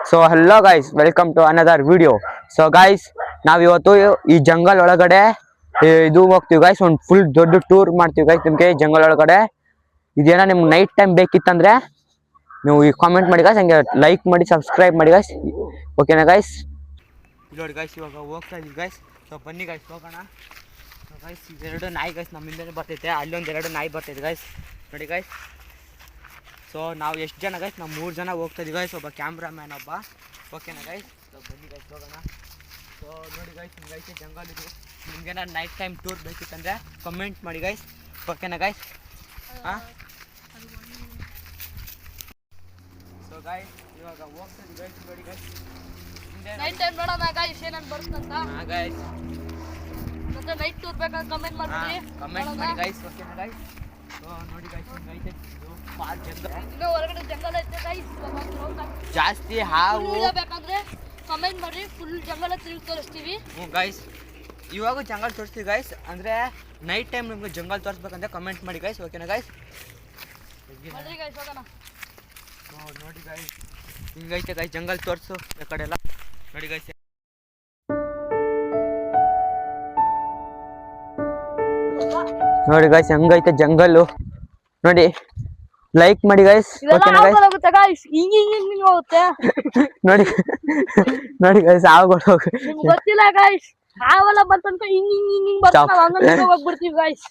So hello guys, welcome to another video. So guys, ನಾವಿವತ್ತು ಈ jungle ಒಳಗಡೆ ಇದು ಹೋಗ್ತೀವಿ ಗೈಸ್. ಒಂದು ಫುಲ್ ದೊಡ್ಡ ಟೂರ್ ಮಾಡ್ತೀವಿ ಗೈಸ್ ನಿಮ್ಗೆ ಜಂಗಲ್ ಒಳಗಡೆ. ಇದೇನೋ ನಿಮ್ಗೆ ನೈಟ್ ಟೈಮ್ ಬೇಕಿತ್ತಂದ್ರೆ ನೀವು ಈ ಕಾಮೆಂಟ್ ಮಾಡಿ ಗೈಸ್, ಹಂಗೆ ಲೈಕ್ ಮಾಡಿ ಸಬ್ಸ್ಕ್ರೈಬ್ ಮಾಡಿ ಗೈಸ್. ಓಕೆನಾ ಗೈಸ್? ನೋಡಿ ಗೈಸ್, ಇವಾಗ ಹೋಗ್ತಾ ಇದೀವಿ ಗೈಸ್. ಸೊ ಬನ್ನಿ ಗೈಸ್, ಹೋಗೋಣ. ಗೈಸ್ ಇದೆರಡು ನಾಯಿ ಗೈಸ್ ನಮ್ಮ ಹಿಂದೆ ಬರ್ತೈತೆ, ಅಲ್ಲೊಂದು ಎರಡು ನಾಯಿ ಬರ್ತೈತೆ ಗೈಸ್. ನೋಡಿ ಗೈಸ್, ಸೊ ನಾವು ಎಷ್ಟು ಜನ ಗೈಸ್? ನಾವು 3 ಜನ ಹೋಗ್ತಾ ಇದೀವಿ ಗೈಸ್. ಒಬ್ಬ ಕ್ಯಾಮ್ರಾಮ್ಯಾನ್ ಒಬ್ಬ. ಓಕೆನಾ ಗೈಸ್? ಸೊ ಬನ್ನಿ ಗೈಸ್, ಹೋಗೋಣ. ಸೊ ನೋಡಿ ಗೈಸ್, ಹಿಂಗೈತೆ ಜಂಗಲ್ ಇದು. ನಿಮ್ಗೇನಾದ್ರು ನೈಟ್ ಟೈಮ್ ಟೂರ್ ಬೇಕಿತ್ತಂದರೆ ಕಮೆಂಟ್ ಮಾಡಿ ಗೈಸ್. ಓಕೆನಾ ಗೈಸ್? ಹಾಂ, ಸೊ ಗೈಸ್ ಇವಾಗ ಹೋಗ್ತಾ ಇದೀವಿ ಗೈಸ್. ನೋಡಿ ಗೈಸ್, ನೈಟ್ ಟೈಮ್ ನೋಡೋಣ ಗೈಸ್ ಏನಾದ್ರು ಬರುತ್ತಂತ. ಹಾಂ ಗೈಸ್, ಮತ್ತೆ ನೈಟ್ ಟೂರ್ ಬೇಕಾದ್ರೆ ಕಮೆಂಟ್ ಮಾಡಿ ಗೈಸ್. ಓಕೆನಾ ಗೈಸ್? ಸೊ ನೋಡಿ ಗೈಸ್, ಹಿಂಗೈತೆ ಇದು ಪಾರ್ಕ್ ಜಂಗಲ್. ಇನ್ನು ಹೊರಗಡೆ ಜಂಗಲ್ ಐತೆ ಗೈಸ್. ಜಾಸ್ತಿ ಹಾವು ಬೇಕಾದ್ರೆ ಕಮೆಂಟ್ ಮಾಡಿ, ಫುಲ್ ಜಂಗಲ್ ತಿರುಗಿ ತೋರಿಸ್ತೀವಿ. ಹ್ಞೂ ಗೈಸ್, ಇವಾಗೂ ಜಂಗಲ್ ತೋರಿಸ್ತೀವಿ ಗೈಸ್. ಅಂದರೆ ನೈಟ್ ಟೈಮ್ ನಿಮ್ಗೆ ಜಂಗಲ್ ತೋರಿಸ್ಬೇಕಂದ್ರೆ ಕಮೆಂಟ್ ಮಾಡಿ ಗೈಸ್. ಓಕೆನಾ ಗೈಸ್? ಬನ್ನಿ ಗೈಸ್, ಹೋಗೋಣ. ನೋಡಿ ಗೈಸ್, ಹಿಂಗೈತೆ ಗೈಸ್ ಜಂಗಲ್ ತೋರಿಸು ಈ ಕಡೆ ಎಲ್ಲ. ನೋಡಿ ಗೈಸ್, ನೋಡಿ ಗೈಸ್ ಹೆಂಗೈತೆ ಜಂಗಲ್ಲು. ನೋಡಿ, ಲೈಕ್ ಮಾಡಿ ಗೈಸ್. ಓಕೆನಾ ಗೈಸ್? ಹೋಗುತ್ತೆ ಗೈಸ್, ಹಿಂಗ್ ಹೋಗುತ್ತೆ. ನೋಡಿ ನೋಡಿ ಗೈಸ್, ಹಾವುಗಳು ನಿಮ್ಗೆ ಗೊತ್ತಿಲ್ಲ ಗೈಸ್, ಹಾವೆಲ್ಲ ಬಂತಂತ ಹಿಂಗ್ ಬರ್ತಾವ, ಹಂಗ ಹೋಗ್ಬಿಡ್ತೀವಿ ಗೈಸ್.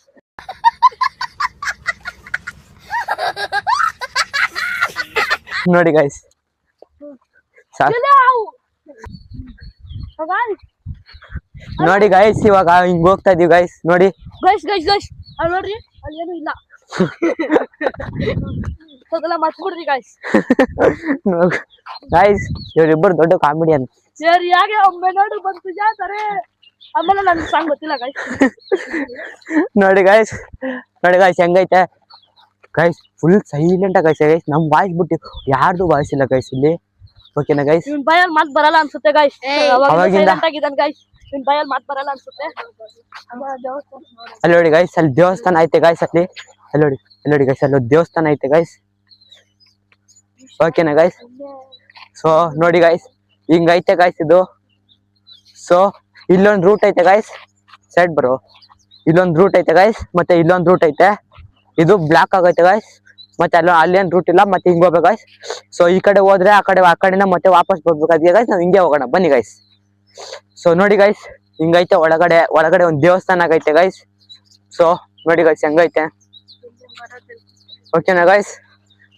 ನೋಡಿ ಗೈಸ್, ನೋಡಿ ಗೈಸ್, ಇವಾಗ ಹಿಂಗ್ ಹೋಗ್ತಾ ಇದೀವಿ ಗೈಸ್. ನೋಡಿ ಗೈಸ್ ಗೈಸ್ ಗೈಸ್, ಅಲ್ಲಿ ನೋಡ್ರಿ, ಅಲ್ಲಿ ಏನು ಇಲ್ಲ. ಅದೆಲ್ಲ ಮರ್ತ್ಬಿಡ್ರಿ ಗೈಸ್. ಗೈಸ್, ಇವರಿಬ್ಬರು ದೊಡ್ಡ ಕಾಮಿಡಿಯನ್. ಸರಿ, ಯಾಕೆ ಒಮ್ಮೆ ನೋಡಿ ಬಂತು ಜಾತಾರೆ, ಆಮೇಲೆ ನನ್ಗೆ ಸಾಂಗ್ ಗೊತ್ತಿಲ್ಲ ಗೈಸ್. ನೋಡಿ ಗೈಸ್, ನೋಡಿ ಗೈಸ್ ಹೆಂಗೈತೆ guys, full silent guys. Guys ನಮ್ ವಾಯ್ಸ್ ಬಿಟ್ಟು ಯಾರ್ದು ವಾಯ್ಸ್ ಇಲ್ಲ ಗೈಸ್ ಇಲ್ಲಿ. ಓಕೆನಾ ಗೈಸ್? ನಿಮ್ ಬಾಯಲ್ಲಿ ಮಾತು ಬರಲ್ಲ ಅನ್ಸುತ್ತೆ ಗೈಸ್. ಅವಾಗಿಂದ ಆಗಿದ್ದಾನೆ ಗೈಸ್, ನಿಮ್ ಬಾಯಲ್ಲಿ ಮಾತು ಬರಲ್ಲ ಅನ್ಸುತ್ತೆ. ಅಲ್ಲಿ ನೋಡಿ ಗೈಸ್, ಅಲ್ಲಿ ದೇವಸ್ಥಾನ ಐತೆ ಗೈಸ್. ಅಲ್ಲಿ ನೋಡಿ, ಅಲ್ಲಿ ನೋಡಿ ಗೈಸ್, ಅಲ್ಲಿ ದೇವಸ್ಥಾನ ಐತೆ ಗೈಸ್. ಓಕೆನಾ ಗೈಸ್? ಸೊ ನೋಡಿ ಗೈಸ್, ಹಿಂಗೈತೆ ಗೈಸ್ ಇದು. ಸೊ ಇಲ್ಲೊಂದು ರೂಟ್ ಐತೆ ಗೈಸ್, ಸೈಡ್ ಬರೋ. ಇಲ್ಲೊಂದು ರೂಟ್ ಐತೆ ಗೈಸ್, ಮತ್ತೆ ಇಲ್ಲೊಂದು ರೂಟ್ ಐತೆ. ಇದು ಬ್ಲಾಕ್ ಆಗೈತೆ ಗೈಸ್, ಮತ್ತೆ ಅಲ್ಲೇನು ರೂಟ್ ಇಲ್ಲ. ಮತ್ತೆ ಹಿಂಗ್ ಹೋಗ್ಬೇಕು ಗೈಸ್. ಸೊ ಈ ಕಡೆ ಹೋದ್ರೆ ಆ ಕಡೆನ ಮತ್ತೆ ವಾಪಸ್ ಬರ್ಬೇಕಾದ್ರೆ ಗೈಸ್ ನಾವು ಹಿಂಗೆ ಹೋಗೋಣ. ಬನ್ನಿ ಗೈಸ್. ಸೊ ನೋಡಿ ಗೈಸ್, ಹಿಂಗೈತೆ ಒಳಗಡೆ ಒಂದು ದೇವಸ್ಥಾನ ಆಗೈತೆ ಗೈಸ್. ಸೊ ನೋಡಿ ಗೈಸ್ ಹೆಂಗೈತೆ. ಓಕೆನಾ ಗೈಸ್?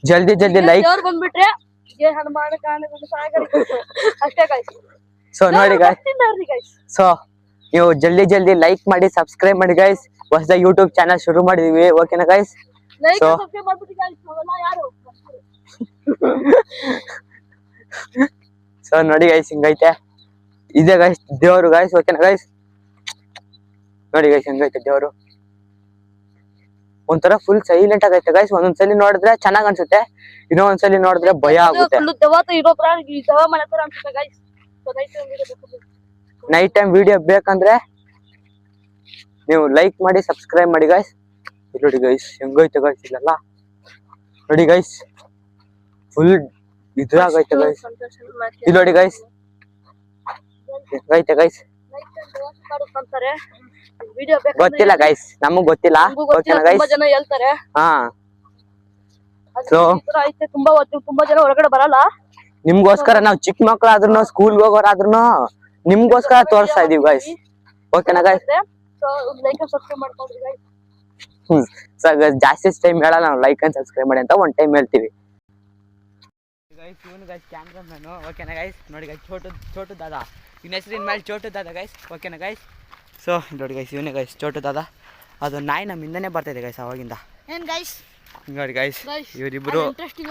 ಜಲ್ದಿ ಲೈಕ್ ಬಂದ್ಬಿಟ್ರೆ ಅಷ್ಟೇ ಗೈಸ್. ಸೊ ನೋಡಿ ಗೈಸ್, ಸೊ ನೀವು ಜಲ್ದಿ ಲೈಕ್ ಮಾಡಿ ಸಬ್ಸ್ಕ್ರೈಬ್ ಮಾಡಿ ಗೈಸ್. ಹೊಸದ ಯೂಟ್ಯೂಬ್ ಚಾನಲ್ ಶುರು ಮಾಡಿದೀವಿ. ಓಕೆನಾ ಗೈಸ್? ಸೊ ಸೊ ನೋಡಿ ಗೈಸ್, ಹಿಂಗೈತೆ. ಇದೆ ಗೈಸ್ ದೇವ್ರು ಗೈಸ್. ಓಕೆನಾ ಗೈಸ್? ನೋಡಿ ಗೈಸ್ ಹೆಂಗೈತೆ ದೇವ್ರು. ಒಂಥರ ಫುಲ್ ಸೈಲೆಂಟ್ ಆಗೈತೆ ಗೈಸ್. ಒಂದೊಂದ್ಸಲಿ ನೋಡಿದ್ರೆ ಚೆನ್ನಾಗ್ ಅನ್ಸುತ್ತೆ, ಇನ್ನೊಂದ್ಸಲಿ ನೋಡಿದ್ರೆ ಭಯ ಆಗುತ್ತೆ. ನೈಟ್ ಟೈಮ್ ವಿಡಿಯೋ ಬೇಕಂದ್ರೆ ನೀವು ಲೈಕ್ ಮಾಡಿ ಸಬ್ಸ್ಕ್ರೈಬ್ ಮಾಡಿ ಗೈಸ್. ನೋಡಿ ಗೈಸ್ ಹೆಂಗೈತೆ ಗೈಸ್ ಇಲ್ಲೆಲ್ಲ. ನೋಡಿ ಗೈಸ್, ಫುಲ್ ಇದ್ರಾಗೈತೆ ಗೈಸ್. ಇಲ್ಲಿ ನೋಡಿ ಗೈಸ್ ಹೆಂಗೈತೆ ಗೈಸ್. ಗೊತ್ತಿಲ್ಲ ಗೈಸ್, ನಮಗ್ ಗೊತ್ತಿಲ್ಲ. ಓಕೆನಾ ಗೈಸ್? ಜನ ಹೇಳ್ತಾರೆ. ಹಾ, ಸೊ ತುಂಬಾ ಜನ ಹೊರಗಡೆ ಬರಲ್ಲ. ನಿಮ್ಗೋಸ್ಕರ ನಾವು ಚಿಕ್ಕ ಮಕ್ಳಾದ್ರೂ ಸ್ಕೂಲ್ಗೆ ಹೋಗೋರಾದ್ರೂ ನಿಮ್ಗೋಸ್ಕರ ತೋರಿಸ್ತಾ ಇದೀವಿ ಗೈಸ್. ಓಕೆನಾ ಗೈಸ್? ಸೊ ಜಾಸ್ತಿ ಟೈಮ್ ಹೇಳಲ್ಲ ನಾವು, ಲೈಕ್ ಅಂಡ್ ಸಬ್ಸ್ಕ್ರೈಬ್ ಮಾಡಿ ಅಂತ ಒಂದ್ ಟೈಮ್ ಹೇಳ್ತೀವಿ ಗೈಸ್. ಇವನು ಗೈಸ್ ಕ್ಯಾಮ್ರಾಮ್ಯಾನು. ಓಕೆನಾ ಗೈಸ್? ನೋಡಿ ಗೈಸ್, ಚೋಟು ದಾದಾ. ಇವ್ನ ಹೆಸರಿನ ಮೇಲೆ ಚೋಟು ದಾದಾ ಗೈಸ್. ಓಕೆನಾ ಗೈಸ್? ಸೊ ನೋಡಿ ಗೈಸ್, ಇವನೇ ಗೈಸ್ ಚೋಟು ದಾದಾ. ಅದು ನಾಯಿ ನಮ್ಮ ಹಿಂದೆನೆ ಬರ್ತಾಯಿದೆ ಗೈಸ್ ಅವಾಗಿಂದ. ಏನ್ ಗೈಸ್? ನೋಡಿ ಗೈಸ್, ಇವರಿಬ್ರು ಇಂಟ್ರೆಸ್ಟಿಂಗ್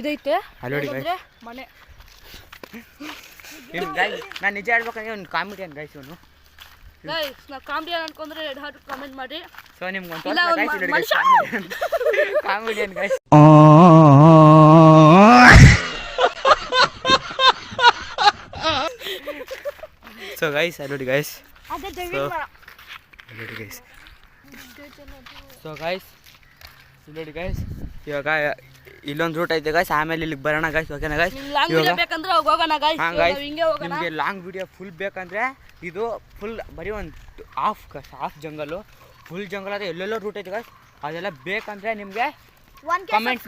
ಇದೈತೆ. ಅಲ್ಲಿ ನೋಡಿ ಗೈಸ್, ಮನೆ. ನಾನು ನಿಜ ಹೇಳ್ಬೇಕಂದ್ರೆ ಒಂದು ಕಾಮಿಡಿಯನ್ ಗೈಸ್ ಇವನು. ಗೈಸ್ ನಾವು ಕಾಮಿಡಿಯನ್ ಅನ್ಕೊಂಡ್ರೆ ರೆಡ್ ಹಾರ್ಟ್ ಕಮೆಂಟ್ ಮಾಡಿ. ಸೊ ನಿಮ್ಗೆ ಒಂದು ಕಾಮಿಡಿಯನ್ ಗೈಸ್. ಸೊ ಗೈಸ್ ಅಲ್ಲಿ ನೋಡಿ ಗೈಸ್. ನೋಡಿ ಗೈಸ್, ಸೊ ಗೈಸ್ ನೋಡಿ ಗೈಸ್, ಇವಾಗ ಇಲ್ಲೊಂದು ರೂಟ್ ಐತೆ ಗಾಯ್ಸ್, ಆಮೇಲೆ ಇಲ್ಲಿಗೆ ಬರೋಣ ಗಾಯ್ಸ್. ಓಕೆನಾ ಗಾಯ್ಸ್? ಲಾಂಗ್ ವಿಡಿಯೋ ಬೇಕಂದ್ರೆ ಹೋಗೋಣ ಗಾಯ್ಸ್. ಹಾಂ ಗಾಯ್ಸ್, ಹಿಂಗೆ ಹೋಗೋಣ. ನಿಮಗೆ ಲಾಂಗ್ ವಿಡಿಯೋ ಫುಲ್ ಬೇಕಂದ್ರೆ ಇದು ಫುಲ್ ಬರೀ ಒಂದು ಹಾಫ್ ಜಂಗಲು, ಫುಲ್ ಜಂಗಲ್ ಆದರೆ ಎಲ್ಲೆಲ್ಲೋ ರೂಟ್ ಐತೆ ಗಾಯ್ಸ್. ಅದೆಲ್ಲ ಬೇಕಂದ್ರೆ ನಿಮಗೆ ಕಮೆಂಟ್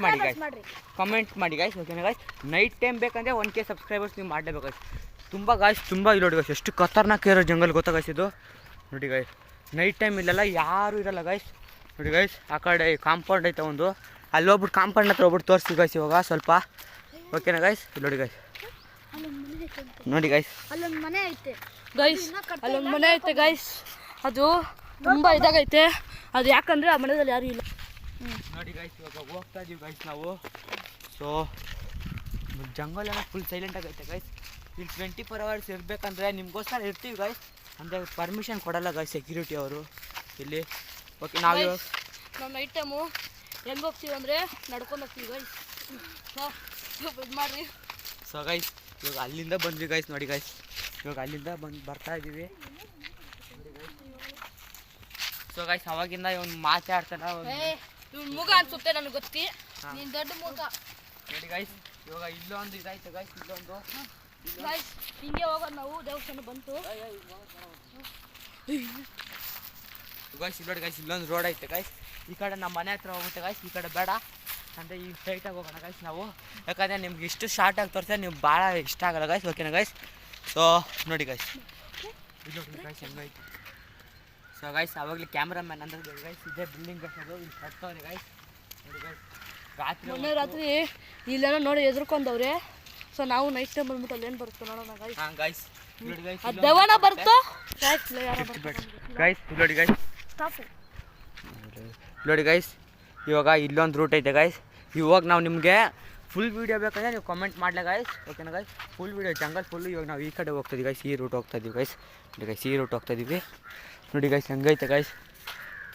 ಮಾಡಿ ಗಾಯ್ಸ್. ಓಕೆನಾ ಗಾಯ್ಸ್? ನೈಟ್ ಟೈಮ್ ಬೇಕಂದ್ರೆ 1K ಸಬ್ಸ್ಕ್ರೈಬರ್ಸ್ ನೀವು ಮಾಡಲೇಬೇಕು ಗಾಯ್ಸ್. ತುಂಬ ಇಲ್ಲಿ ನೋಡಿ ಗಾಯ್ಸ್, ಎಷ್ಟು ಖತರ್ನಾಕ್ ಇರೋ ಜಂಗಲ್ ಗೊತ್ತಾ ಗಾಯ್ಸ್ ಇದು. ನೋಡಿ ಗಾಯ್ಸ್, ನೈಟ್ ಟೈಮ್ ಇಲ್ಲೆಲ್ಲ ಯಾರೂ ಇರಲ್ಲ ಗಾಯ್ಸ್. ನೋಡಿ ಗಾಯ್ಸ್, ಆ ಕಡೆ ಕಾಂಪೌಂಡ್ ಐತೆ ಒಂದು, ಅಲ್ಲಿ ಹೋಗ್ಬಿಟ್ಟು ಕಾಂಪೌಂಡ್ ಹತ್ರ ಹೋಗ್ಬಿಟ್ಟು ತೋರಿಸಿ ಗಾಯ್ಸ್ ಇವಾಗ ಸ್ವಲ್ಪ. ಓಕೆನಾ ಗಾಯ್ಸ್? ನೋಡಿ ಗಾಯ್ಸ್, ನೋಡಿ ಗಾಯ್ಸ್, ಅಲ್ಲೊಂದು ಮನೆ ಐತೆ ಗೈಸ್, ಅಲ್ಲೊಂದು ಮನೆ ಐತೆ ಗೈಸ್. ಅದು ತುಂಬ ಇದಾಗೈತೆ. ಅದು ಯಾಕಂದ್ರೆ ಆ ಮನೆಯಲ್ಲಿ ಯಾರು ಇಲ್ಲ. ನೋಡಿ ಗಾಯ್ಸ್, ಇವಾಗ ಹೋಗ್ತಾ ಇದೀವಿ ಗಾಯ್ಸ್ ನಾವು. ಸೊ ಜಂಗಲ್ ಎಲ್ಲ ಫುಲ್ ಸೈಲೆಂಟ್ ಆಗೈತೆ ಗಾಯ್ಸ್. ಇಲ್ಲಿ 24 hours ಇರಬೇಕಂದ್ರೆ ನಿಮಗೋಸ್ಕರ ಇರ್ತೀವಿ ಗಾಯ್ಸ್, ಅಂದರೆ ಪರ್ಮಿಷನ್ ಕೊಡಲ್ಲ ಗಾಯ್ಸ್ ಸೆಕ್ಯೂರಿಟಿ ಅವರು ಇಲ್ಲಿ. ಓಕೆ, ನಾವು ನೈಟ್ ಟೈಮು ಹೆಂಗೆ ಹೋಗ್ತೀವಿ ಅಂದರೆ ನಡ್ಕೊಂಡು ಹೋಗ್ತೀವಿ ಗೈಸ್. ಇದು ಮಾಡಿರಿ. ಸೊ ಗೈಸ್, ಇವಾಗ ಅಲ್ಲಿಂದ ಬಂದ್ವಿ ಗಾಯ್ಸ್. ನೋಡಿ ಗಾಯ್ಸ್, ಇವಾಗ ಅಲ್ಲಿಂದ ಬರ್ತಾ ಇದ್ದೀವಿ. ಸೊ ಗೈಸ್, ಅವಾಗಿಂದ ಇವನು ಮಾತಾಡ್ತಾನೆ. ಇವ್ನ ಮುಗ ಅನ್ಸುತ್ತೆ ನನಗೆ ಗೊತ್ತಿ, ನೀನು ದೊಡ್ಡ ಮುಗ. ನೋಡಿ ಗೈಸ್, ಇವಾಗ ಇಲ್ಲೊಂದು ಇದಾಯ್ತು ಗೈಸ್, ಇಲ್ಲೊಂದು ಗೈಸ್ ಹಿಂಗೆ ಹೋಗೋದು ನಾವು. ದೇವಸ್ಥಾನ ಬಂತು ಗೈಸ್. ನೋಡಿ ಗೈಸ್, ಇಲ್ಲೊಂದು ರೋಡ್ ಐತೆ ಗೈಸ್. ಈ ಕಡೆ ನಮ್ಮ ಮನೆ ಹತ್ರ ಹೋಗುತ್ತೆ ಗೈಸ್, ಈ ಕಡೆ ಬೇಡ ಅಂದರೆ ಈ ಸ್ಟ್ರೈಟಾಗಿ ಹೋಗೋಣ ಗೈಸ್ ನಾವು. ಯಾಕಂದರೆ ನಿಮ್ಗೆ ಇಷ್ಟು ಶಾರ್ಟಾಗಿ ತೋರಿಸಿದ್ರೆ ನೀವು ಭಾಳ ಇಷ್ಟ ಆಗಲ್ಲ ಗೈಸ್. ಓಕೆನಾ ಗೈಸ್? ಸೊ ನೋಡಿ ಗೈಸ್, ಇಲ್ಲಿ ಗೈಸ್ ಹೆಂಗೈತೆ. ಸೊ ಗೈಸ್, ಅವಾಗಲೇ ಕ್ಯಾಮ್ರಾಮ್ಯಾನ್ ಅಂದ್ರೆ ಗೈಸ್ ಇದೇ ಬಿಲ್ಡಿಂಗ್ ಗೈಸ್, ಅದು ಇಲ್ಲಿ ಕಟ್ತವ್ರೆ ಗೈಸ್. ನೋಡಿ ಗೈಸ್, ರಾತ್ರಿ ಇಲ್ಲೇನೋ ನೋಡಿ ಎದ್ರುಕೊಂಡವ್ರೆ. ಸೊ ನಾವು ನೈಟ್ ಟೈಮ್ ಬಂದ್ಬಿಟ್ಟು ಅಲ್ಲಿ ಏನು ಬರುತ್ತೋ ನೋಡೋಣ ಗೈಸ್. ಹಾಂ ಗೈಸ್, ನೋಡಿ ಗೈಸ್, ದೆವ್ವನ ಬರುತ್ತೋ ಗೈಸ್. ನೋಡಿ ಗೈಸ್, ನೋಡಿ ಗೈಸ್, ಇವಾಗ ಇಲ್ಲೊಂದು ರೂಟ್ ಐತೆ ಗೈಸ್. ಇವಾಗ ನಾವು ನಿಮಗೆ ಫುಲ್ ವೀಡಿಯೋ ಬೇಕಂದ್ರೆ ನೀವು ಕಮೆಂಟ್ ಮಾಡಲೇ ಗೈಸ್. ಓಕೆನಾ guys? Full video jungle full. ಇವಾಗ ನಾವು ಈ ಕಡೆ ಹೋಗ್ತಾಯಿದ್ದೀವಿ ಗೈಸ್, ಈ ರೂಟ್ ಹೋಗ್ತಾಯಿದ್ದೀವಿ ಗೈಸ್. ನೋಡಿ ಗೈಸ್, ಈ ರೂಟ್ ಹೋಗ್ತಾಯಿದ್ದೀವಿ. ನೋಡಿ ಗೈಸ್ ಹೆಂಗೈತೆ ಗೈಸ್.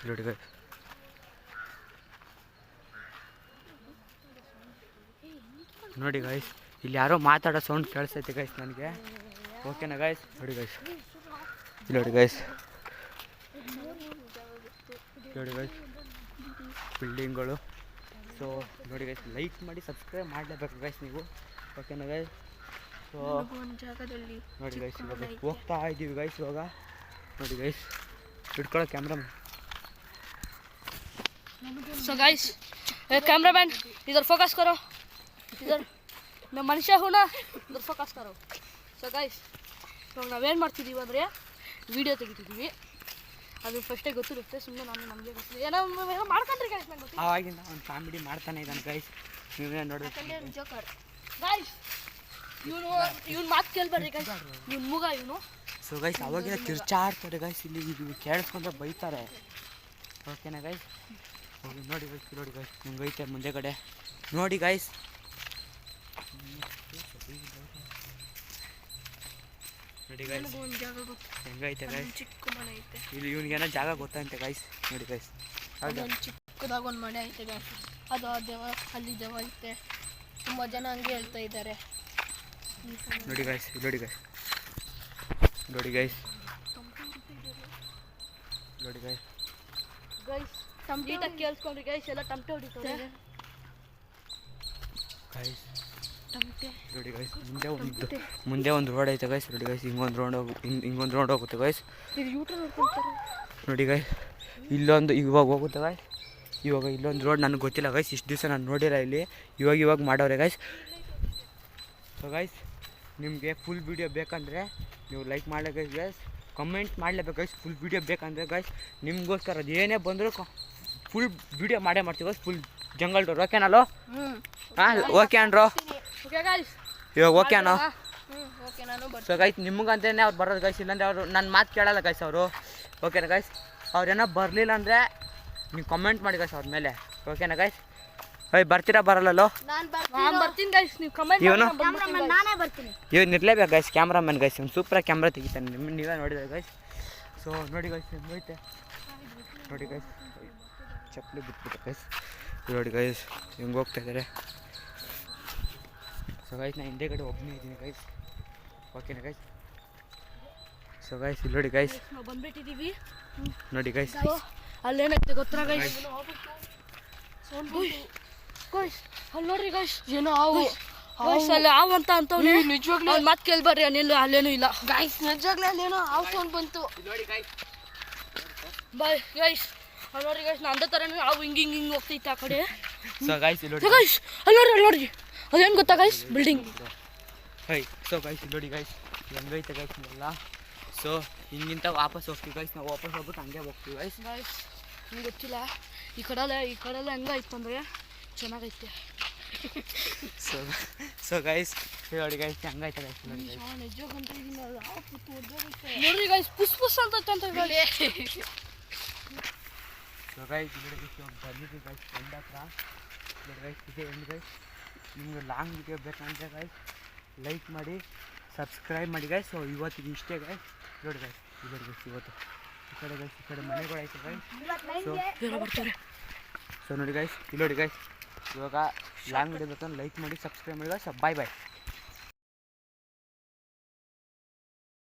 ನೋಡಿ ಗೈಸ್, ನೋಡಿ ಗೈಸ್, ಇಲ್ಲಿ ಯಾರೋ ಮಾತಾಡೋ ಸೌಂಡ್ ಕೇಳಿಸ್ತೈತೆ ಗೈಸ್ ನನಗೆ. ಓಕೆನಾ ಗೈಸ್? ನೋಡಿ ಗೈಸ್, ನೋಡಿ ಗೈಸ್, ನೋಡಿ ಗೈಸ್ ಬಿಲ್ಡಿಂಗ್ಗಳು. ಸೊ ನೋಡಿ ಗೈಸ್, ಲೈಕ್ ಮಾಡಿ ಸಬ್ಸ್ಕ್ರೈಬ್ ಮಾಡಲೇಬೇಕು ಗೈಸ್ ನೀವು. ಓಕೆನಾ ಗೈಸ್? ಸೊ ನೋಡಿ ಗೈಸ್, ಇವಾಗ ಹೋಗ್ತಾ ಇದ್ದೀವಿ ಗೈಸ್ ಇವಾಗ. ನೋಡಿ ಗೈಸ್, ಹಿಡ್ಕೊಳ್ಳೋ ಕ್ಯಾಮ್ರಾಮನ್. ಸೊ ಗೈಸ್, कैमरामैन इधर फोकस करो, इधर मैं मनुष्य हूँ ना, इधर फोकस करो. ಸೊ ಗೈಸ್, ಇವಾಗ ನಾವೇನು ಮಾಡ್ತಿದ್ದೀವಿ ಅಂದರೆ ವೀಡಿಯೋ ತೆಗಿತಿದ್ದೀವಿ. ಅದು ಫಸ್ಟೇ ಗೊತ್ತಿರುತ್ತೆ, ಸುಮ್ಮನೆ ನಮಗೆ ಗೊತ್ತಿಲ್ಲ ಏನೋ ಮಾಡ್ಕೊಂಡ್ರಿ ಗೈಸ್. ನಂಗೆ ಗೊತ್ತಿಲ್ಲ, ಆವಾಗಿಂದ ಒಂದು ಕಾಮಿಡಿ ಮಾಡ್ತಾನೆ ಇದ್ದಾನೆ ಗೈಸ್, ನೀವೇ ನೋಡ್ಬೇಕು ಜೋಕರ್ ಗೈಸ್. ಇವನು ಮಾತು ಕೇಳ್ಬೇಡ್ರಿ ಗೈಸ್, ಇವ್ನು ಮುಗ ಇವನು. ಸೊ ಗೈಸ್, ಅವಾಗಿಂದ ಕಿರ್ಚಾಡ್ತಾರೆ ಗೈಸ್, ಇಲ್ಲಿ ಇದು ಕೇಳಿಸ್ಕೊಂಡ್ರೆ ಬೈತಾರೆ. ಓಕೆನಾ ಗೈಸ್? ಹೋಗಿ ನೋಡಿ ಗೈಸ್, ನೋಡಿ ಗೈಸ್ ಹಿಂಗೈತೆ ಮುಂದೆ ಕಡೆ. ನೋಡಿ ಗೈಸ್, ನೋಡಿ ಗೈಸ್ ಹೆಂಗೈತೆ ಗೈಸ್. ಚಿಕ್ಕ ಮನೆ ಐತೆ ಇಲ್ಲಿ ಇವನಿಗೇನೋ ಜಾಗ ಗೊತ್ತಂತೆ ಗೈಸ್. ನೋಡಿ ಗೈಸ್, ಒಂದು ಚಿಕ್ಕದಾಗ ಒಂದು ಮನೆ ಐತೆ ಗೈಸ್. ಅದು ಅಲ್ಲಿ ದೇವ ಐತೆ. ತುಂಬ ಜನ ಹಂಗೆ ಹೇಳ್ತಾ ಇದ್ದಾರೆ. ನೋಡಿ ಗೈಸ್, ನೋಡಿ ಗೈಸ್, ನೋಡಿ ಗೈಸ್, ನೋಡಿ ಗೈಸ್. ಗೈಸ್ ನೀಟಾಗಿ ಕೇಳಿಸ್ಕೊಂಡ್ರಿ ಗೈಸ್, ಎಲ್ಲ ಟಮಟೆ ಹೊಡಿತಾರೆ ಗೈಸ್. ಟಮಟೆ ನೋಡಿ ಗೈಸ್, ಮುಂದೆ ಒಂದು ರೋಡ್ ಐತೆ ಗೈಸ್. ನೋಡಿ ಗೈಸ್, ಹಿಂಗೊಂದು ರೋಡ್ ಹೋಗುತ್ತೆ ಗೈಸ್. ಇದು ಯೂಟ್ಯೂಬ್ ನೋಡ್ಕೊಳ್ತಾರೆ. ನೋಡಿ ಗೈಸ್, ಇಲ್ಲೊಂದು ಇವಾಗ ಹೋಗುತ್ತೆ ಗೈಸ್. ಇವಾಗ ಇಲ್ಲೊಂದು ರೋಡ್ ನನಗೆ ಗೊತ್ತಿಲ್ಲ ಗೈಸ್, ಇಷ್ಟು ದಿವಸ ನಾನು ನೋಡಿಲ್ಲ ಇಲ್ಲಿ. ಇವಾಗ ಮಾಡವ್ರೆ ಗೈಸ್. ಸೊ ಗೈಸ್, ನಿಮಗೆ ಫುಲ್ ವೀಡಿಯೋ ಬೇಕಂದರೆ ನೀವು ಲೈಕ್ ಮಾಡಲೇಬೇಕು ಗೈಸ್, ಕಮೆಂಟ್ ಮಾಡಲೇಬೇಕು ಗೈಸ್. ಫುಲ್ ವೀಡಿಯೋ ಬೇಕಂದರೆ ಗೈಸ್ ನಿಮಗೋಸ್ಕರ ಅದು ಏನೇ ಬಂದರೂ ಫುಲ್ ವೀಡಿಯೋ ಮಾಡೇ ಮಾಡ್ತೀವಿ ಗೈಸ್. Full jungle tour. ಓಕೆನಲ್ಲೋ? ಹಾಂ, ಓಕೆ ಅನ್ರೋ. ಓಕೆ ಗೈಸ್, ಇವಾಗ ಓಕೆ ಅನ್ನೋ. ಓಕೆ ನಾನು ಸೊ ಗೈಸ್, ನಿಮಗಂತಲೇ ಅವ್ರು ಬರೋದು ಗೈಸ್, ಇಲ್ಲಾಂದರೆ ಅವರು ನನ್ನ ಮಾತು ಕೇಳಲ್ಲ ಗೈಸ್ ಅವರು. ಓಕೆನಾ ಗೈಸ್? ಅವ್ರೇನೋ ಬರಲಿಲ್ಲ ಅಂದರೆ ನೀವು ಕಮೆಂಟ್ ಮಾಡಿ ಗೈಸ್ ಅವ್ರ ಮೇಲೆ. ಓಕೆನಾ ಗೈಸ್? ಬರ್ತೀರಾ ಬರಲ್ಲೋ? ನಾನು ಬರ್ತೀನಿ ಗೈಸ್, ನೀವು ಕಮೆಂಟ್ ಮಾಡಿ. ನಾನೇ ಬರ್ತೀನಿ. ಇವನು ಇರಲೇಬೇಕು ಗೈಸ್, ಕ್ಯಾಮ್ರಾಮನ್ ಗೈಸ್. ಒಂದು ಸೂಪರ್ ಕ್ಯಾಮ್ರಾ ತೆಗಿತಾನೆ, ನೀವೇ ನೋಡಿದ್ರೆ ಗೈಸ್. ಸೊ ನೋಡಿ ಗೈಸ್ ಹೆಂಗೈತೆ. ನೋಡಿ ಗೈಸ್, ಚಪ್ಪಲಿ ಬಿಟ್ಬಿಟ್ಟು ಗೈಸ್. ನೋಡಿ ಗೈಸ್ ಹೆಂಗೆ ಹೋಗ್ತಾ ಇದ್ದಾರೆ. ಸೊ ಗೈಸ್, ನಾನು ಹಿಂದೆಗಡೆ ಒಬ್ಬನೇ ಇದ್ದೀನಿ ಗೈಸ್. ಓಕೆನಾ ಗೈಸ್? ಸೊ ಗೈಸ್, ಇಲ್ಲಿ ನೋಡಿ ಗೈಸ್, ನಾವು ಬಂದ್ಬಿಟ್ಟಿದ್ದೀವಿ. ನೋಡಿ ಗೈಸ್, ಅಲ್ಲೇನೈತೆ ಗೊತ್ತಾ ಗೈಸ್? ಗೈಸ್ ಅಲ್ಲಿ ನೋಡ್ರಿ ಗೈಸ್ ಏನೋ ಹಾವು ಗೈಸ್ ಅಲ್ಲಿ ಹಾವು ಅಂತ ಅಂತವ್ನೆ ನಿಜವಾಗ್ಲೂ ಅವ್ನು ಮತ್ತೆ ಕೇಳ್ಬರ್ರಿ ಅಲ್ಲೇನು ಇಲ್ಲ ಗೈಸ್ ನಿಜವಾಗ್ಲೂ ಅಲ್ಲೇನೋ ಹಾವು ಸೌಂಡ್ ಬಂತು. ಬಾಯ್ ಗೈಸ್ ಅಲ್ಲಿ ನೋಡ್ರಿ ಗೈಸ್ ನಾನು ಅಂದ ಥರನೇ ಹಾವು ಹಿಂಗೆ ಹೋಗ್ತೈತೆ ಆ ಕಡೆ. ಸೊ ಗೈಸ್ ಇಲ್ಲಿ ನೋಡಿ ಗೈಸ್ ಅಲ್ಲಿ ನೋಡ್ರಿ ಅದೇನು ಗೊತ್ತಾ guys building. High so guys ಇಲ್ಲಿ ನೋಡಿ ಗೈಸ್ ಹೆಂಗೈತೆ ಗೈಸ್ ಎಲ್ಲ. ಸೊ ಹಿಂಗಿಂತ ವಾಪಸ್ ಹೋಗ್ತೀವಿ ಗೈಸ್, ನಾವು ವಾಪಸ್ ಹೋಗ್ಬಿಟ್ಟು ಹಂಗೆ ಹೋಗ್ತೀವಿ ಗೈಸ್. ಗೈಸ್ ನಿಮ್ಗೆ ಗೊತ್ತಿಲ್ಲ ಈ ಕಡೆಲ್ಲ ಹೆಂಗಾಯ್ತು ಅಂದರೆ ಚೆನ್ನಾಗೈತೆ. ಸೊ ಗೈಸ್ ನೋಡಿ ಗೈಸ್ ಹಂಗೈತೆ ಗೈಸ್ ನೋಡಿ ಗೈಸ್. ನೋಡ್ರಿ ಗೈಸ್ ಪುಸ್ ಅಂತ ಸೊ ಗೈಸ್ ಇಲ್ಲಿ ನೋಡಿ ಬಂದಿದ್ದೀವಿ ಗೈಸ್ ಫ್ರೆಂಡ್ ಹತ್ರ. ನೋಡಿ ಗೈಸ್ ಇದೆ ಹೆಂಗೆ ಗೈಸ್. ನಿಮ್ಗೆ ಲಾಂಗ್ ವಿಡಿಯೋ ಬೇಕಂದರೆ ಗೈಸ್ ಲೈಕ್ ಮಾಡಿ ಸಬ್ಸ್ಕ್ರೈಬ್ ಮಾಡಿ ಗೈಸ್. ಸೊ ಇವತ್ತಿಗೆ ಇಷ್ಟೇ ಗೈಸ್. ನೋಡಿ ಗೈಸ್ ಇಲ್ಲಿ ಗೈಸ್ ಇವತ್ತು ಈ ಕಡೆ ಗೈಸ್ ಈ ಕಡೆ ಮನೆಗಳಾಯ್ತು ಗೈಸ್. ಸೊ ನೋಡಿ ಗೈಸ್ ಇಲ್ಲಿ ನೋಡಿ ಗೈಸ್ ಇವಾಗ ಲಾಂಗ್ ವಿಡಿಯೋ ಬೇಕಂದ್ರೆ ಲೈಕ್ ಮಾಡಿ ಸಬ್ಸ್ಕ್ರೈಬ್ ಮಾಡಿ ಗೈಸ್. ಬಾಯ್ ಬಾಯ್.